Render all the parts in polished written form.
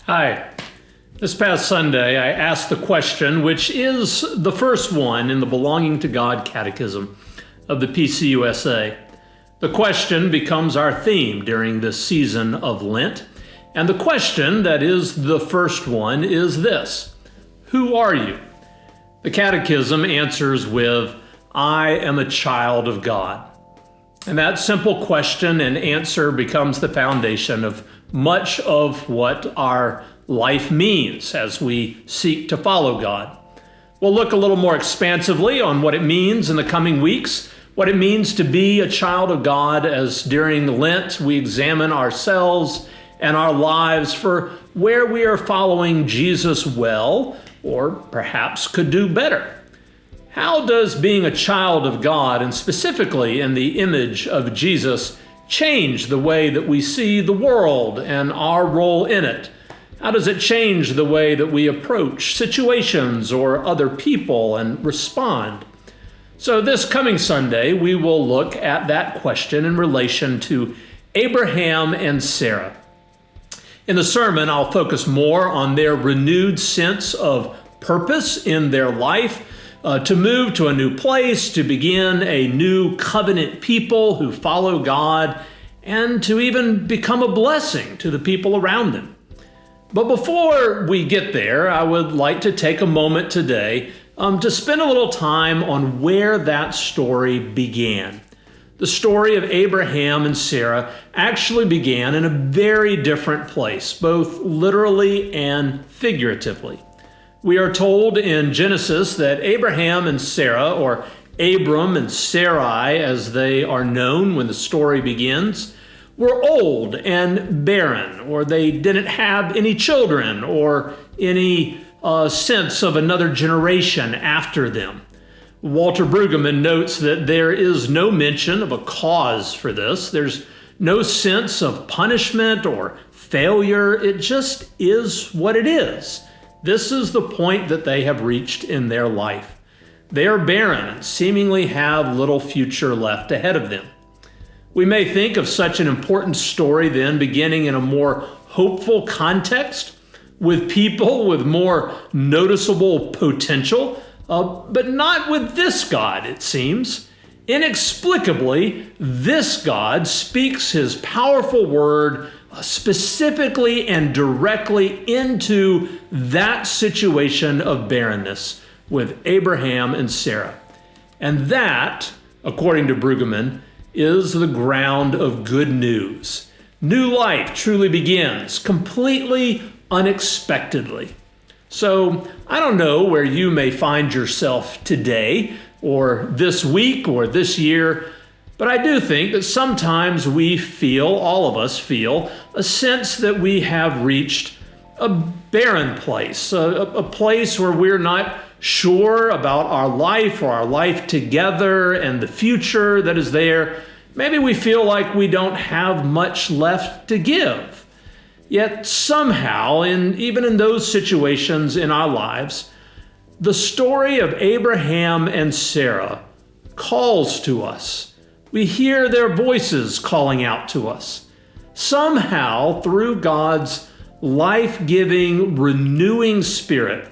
Hi. This past Sunday, I asked the question, which is the first one in the Belonging to God Catechism of the PCUSA. The question becomes our theme during this season of Lent. And the question that is the first one is this: who are you? The Catechism answers with, I am a child of God. And that simple question and answer becomes the foundation of much of what our life means as we seek to follow God. We'll look a little more expansively on what it means in the coming weeks, what it means to be a child of God, as during Lent we examine ourselves and our lives for where we are following Jesus well, or perhaps could do better. How does being a child of God, and specifically in the image of Jesus, change the way that we see the world and our role in it? How does it change the way that we approach situations or other people and respond? So this coming Sunday, we will look at that question in relation to Abraham and Sarah. In the sermon, I'll focus more on their renewed sense of purpose in their life, to move to a new place, to begin a new covenant people who follow God, and to even become a blessing to the people around them. But before we get there, I would like to take a moment today to spend a little time on where that story began. The story of Abraham and Sarah actually began in a very different place, both literally and figuratively. We are told in Genesis that Abraham and Sarah, or Abram and Sarai as they are known when the story begins, were old and barren, or they didn't have any children or any sense of another generation after them. Walter Brueggemann notes that there is no mention of a cause for this. There's no sense of punishment or failure. It just is what it is. This is the point that they have reached in their life. They are barren and seemingly have little future left ahead of them. We may think of such an important story then beginning in a more hopeful context with people with more noticeable potential, but not with this God, it seems. Inexplicably, this God speaks his powerful word specifically and directly into that situation of barrenness with Abraham and Sarah. And that, according to Brueggemann, is the ground of good news. New life truly begins completely unexpectedly. So I don't know where you may find yourself today or this week or this year, but I do think that sometimes we feel, all of us feel, a sense that we have reached a barren place, a place where we're not sure about our life or our life together and the future that is there. Maybe we feel like we don't have much left to give. Yet somehow, even in those situations in our lives, the story of Abraham and Sarah calls to us. We hear their voices calling out to us. Somehow, through God's life-giving, renewing Spirit,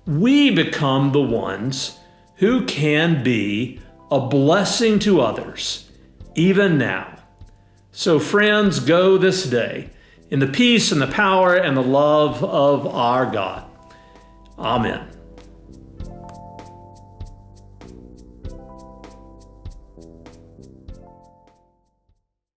we become the ones who can be a blessing to others, even now. So friends, go this day in the peace and the power and the love of our God. Amen.